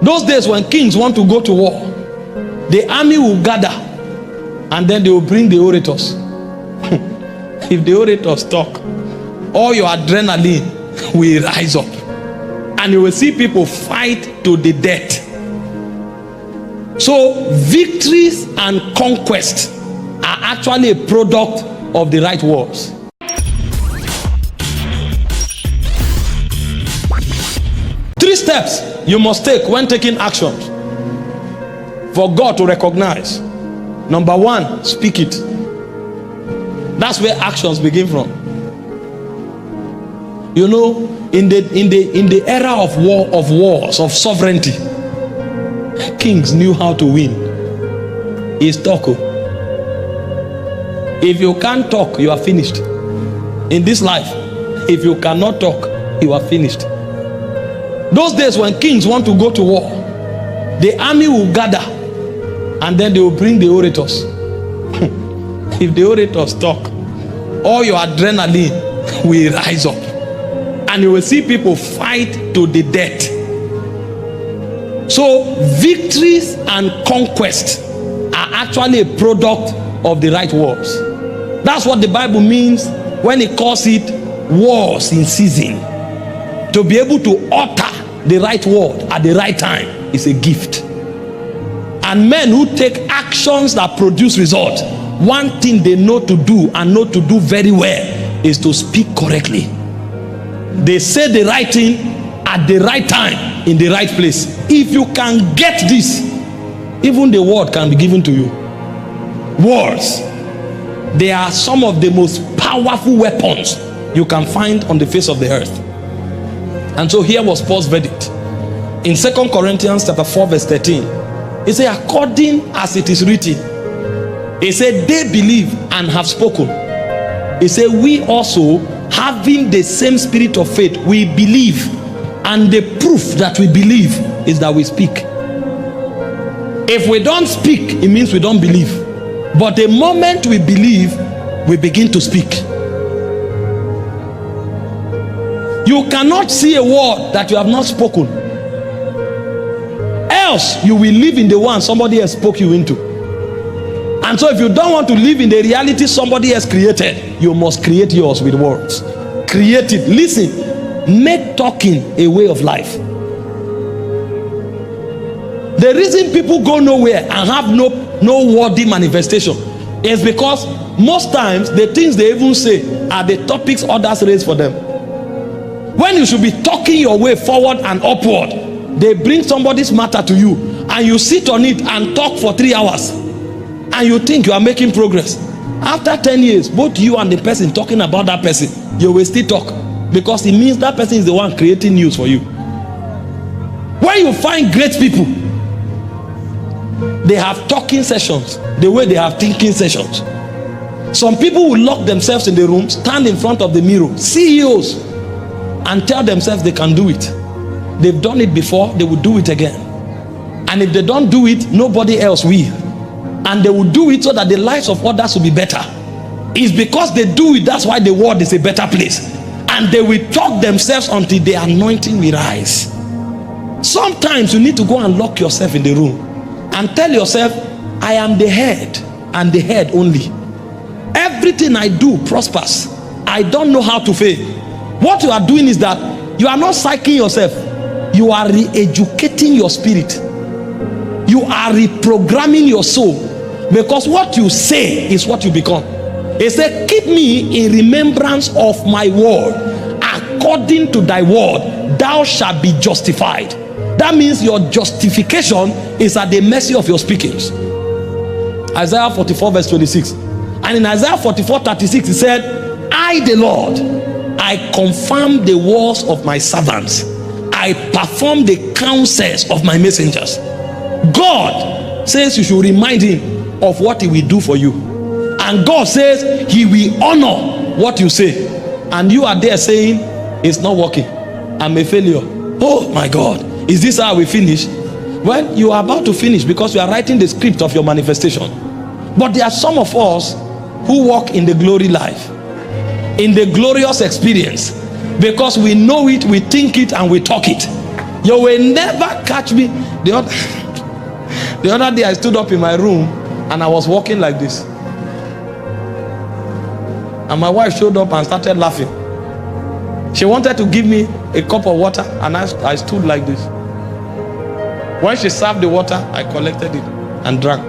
Those days when kings want to go to war, the army will gather and then they will bring the orators. If the orators talk, all your adrenaline will rise up and you will see people fight to the death. So victories and conquests are actually a product of the right words. Three steps you must take when taking action for God to recognize. Number one, speak it. That's where actions begin from. You know, in the era of wars, of sovereignty, kings knew how to win. Is talk. If you can't talk, you are finished. In this life, if you cannot talk, you are finished. Those days when kings want to go to war, the army will gather and then they will bring the orators. If the orators talk, all your adrenaline will rise up and you will see people fight to the death. So victories and conquests are actually a product of the right words. That's what the Bible means when it calls it wars in season. To be able to utter the right word at the right time is a gift. And men who take actions that produce results, one thing they know to do and know to do very well is to speak correctly. They say the right thing at the right time in the right place. If you can get this, even the word can be given to you. Words, they are some of the most powerful weapons you can find on the face of the earth. And so here was Paul's verdict. In 2 Corinthians chapter 4 verse 13, he said, according as it is written, he said, they believe and have spoken. He said, we also, having the same spirit of faith, we believe. And the proof that we believe is that we speak. If we don't speak, it means we don't believe. But the moment we believe, we begin to speak. You cannot see a word that you have not spoken. Else, you will live in the one somebody else spoke you into. And so if you don't want to live in the reality somebody else created, you must create yours with words. Create it. Listen, make talking a way of life. The reason people go nowhere and have no worthy manifestation is because most times the things they even say are the topics others raise for them. When you should be talking your way forward and upward, they bring somebody's matter to you and you sit on it and talk for 3 hours and you think you are making progress. After 10 years, both you and the person talking about that person, you will still talk, because it means that person is the one creating news for you. When you find great people, they have talking sessions the way they have thinking sessions. Some people will lock themselves in the room, stand in front of the mirror, CEOs, and tell themselves they can do it. They've done it before, they will do it again. And if they don't do it, nobody else will. And they will do it so that the lives of others will be better. It's because they do it, that's why the world is a better place. And they will talk themselves until the anointing will rise. Sometimes you need to go and lock yourself in the room and tell yourself, I am the head and the head only. Everything I do prospers. I don't know how to fail. What you are doing is that you are not psyching yourself. You are re-educating your spirit. You are reprogramming your soul. Because what you say is what you become. He said, keep me in remembrance of my word. According to thy word, thou shalt be justified. That means your justification is at the mercy of your speakings. Isaiah 44 verse 26. And in Isaiah 44:36 he said, I the Lord, I confirm the words of my servants. I perform the counsels of my messengers. God says you should remind him of what he will do for you. And God says he will honor what you say. And you are there saying, it's not working. I'm a failure. Oh my God. Is this how we finish? Well, you are about to finish because you are writing the script of your manifestation. But there are some of us who walk in the glory life, in the glorious experience, because we know it, we think it, and we talk it. You will never catch me. The other day I stood up in my room and I was walking like this. And my wife showed up and started laughing. She wanted to give me a cup of water and I stood like this. When she served the water, I collected it and drank.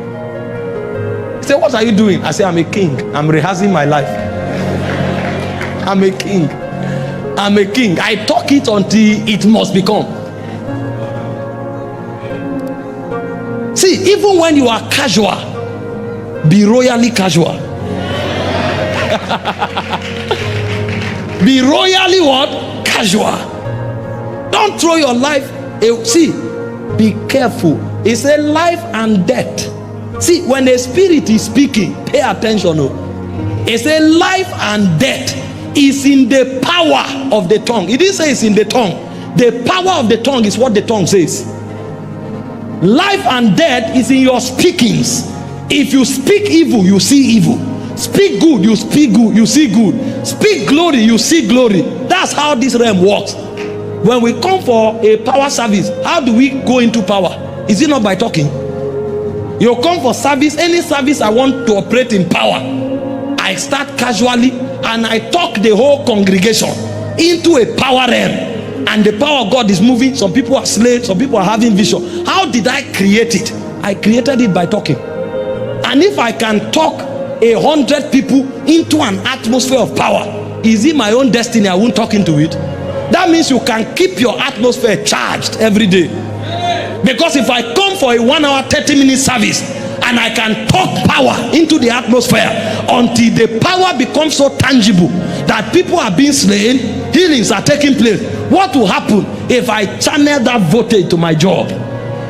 She said, what are you doing? I said, I'm a king. I'm rehearsing my life. I'm a king. I'm a king. I talk it until it must become. See, even when you are casual, be royally casual. Be royally what? Casual. Don't throw your life. See, be careful. It's a life and death. See, when the spirit is speaking, pay attention. It's a life and death. It's in the power of the tongue. It didn't say it's in the tongue. The power of the tongue is what the tongue says. Life and death is in your speakings. If you speak evil, you see evil. Speak good, you speak good, you see good. Speak glory, you see glory. That's how this realm works. When we come for a power service, how do we go into power? Is it not by talking? You come for service, any service I want to operate in power, I start casually and I talk the whole congregation into a power realm. And the power of God is moving. Some people are slaves, some people are having vision. How did I create it? I created it by talking. And if I can talk 100 people into an atmosphere of power, is it my own destiny I won't talk into it? That means you can keep your atmosphere charged every day. Because if I come for a 1 hour 30-minute service and I can talk power into the atmosphere until the power becomes so tangible that people are being slain, healings are taking place, what will happen if I channel that voltage to my job?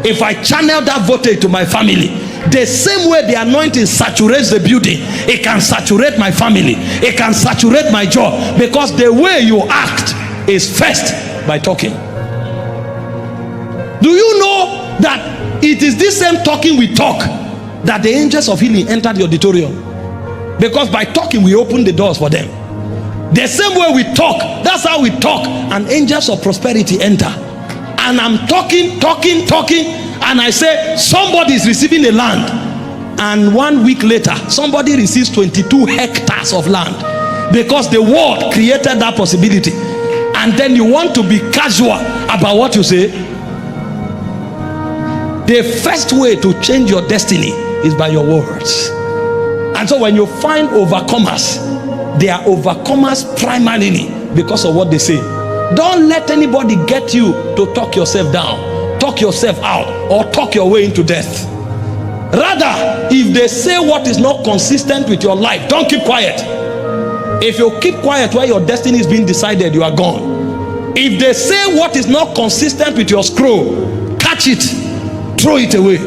If I channel that voltage to my family? The same way the anointing saturates the building, it can saturate my family, it can saturate my job, because the way you act is first by talking. Do you know that it is this same talking we talk that the angels of healing entered the auditorium? Because by talking we open the doors for them. The same way we talk, that's how we talk, and angels of prosperity enter. And I'm talking, and I say somebody is receiving a land, and 1 week later somebody receives 22 hectares of land, because the word created that possibility. And then you want to be casual about what you say. The first way to change your destiny is by your words. And so when you find overcomers, they are overcomers primarily because of what they say. Don't let anybody get you to talk yourself down, talk yourself out, or talk your way into death. Rather, if they say what is not consistent with your life, don't keep quiet. If you keep quiet where your destiny is being decided, you are gone. If they say what is not consistent with your scroll, catch it, throw it away.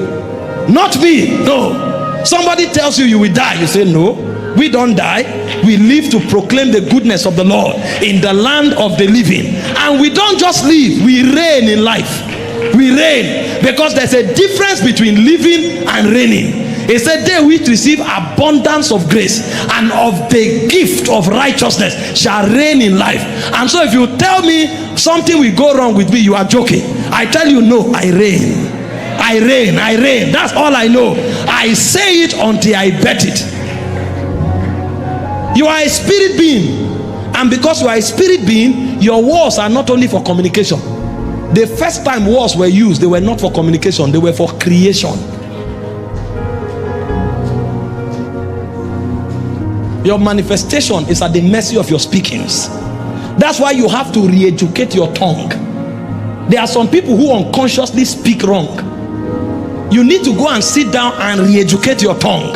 Not me, no. Somebody tells you you will die, you say no, we don't die. We live to proclaim the goodness of the Lord in the land of the living. And we don't just live, we reign in life. We reign, because there's a difference between living and reigning. It said, they which receive abundance of grace and of the gift of righteousness shall reign in life. And so if you tell me something will go wrong with me, you are joking. I tell you, no, I reign. I reign, I reign. That's all I know. I say it until I bet it. You are a spirit being, and because you are a spirit being, your words are not only for communication. The first time words were used, they were not for communication, they were for creation. Your manifestation is at the mercy of your speakings. That's why you have to re-educate your tongue. There are some people who unconsciously speak wrong. You need to go and sit down and re-educate your tongue.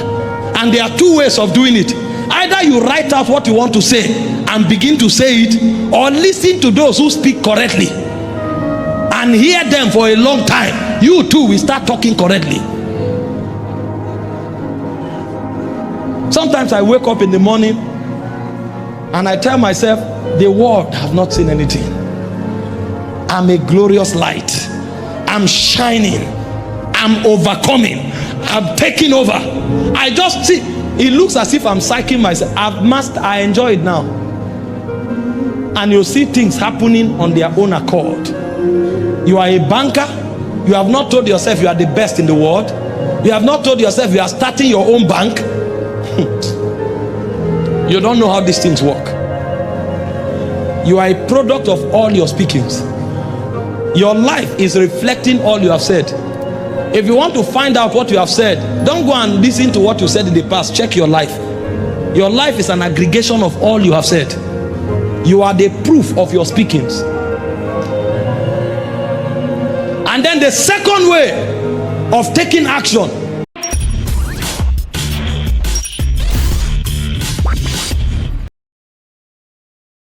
And there are two ways of doing it. Either you write out what you want to say and begin to say it, or listen to those who speak correctly and hear them for a long time. You too will start talking correctly. Sometimes I wake up in the morning and I tell myself, the world has not seen anything. I'm a glorious light. I'm shining. I'm overcoming. I'm taking over. I just see, it looks as if I'm psyching myself. I enjoy it now. And you'll see things happening on their own accord. You are a banker. You have not told yourself you are the best in the world. You have not told yourself you are starting your own bank. You don't know how these things work. You are a product of all your speakings. Your life is reflecting all you have said. If you want to find out what you have said, don't go and listen to what you said in the past. Check your life. Your life is an aggregation of all you have said. You are the proof of your speakings. And then the second way of taking action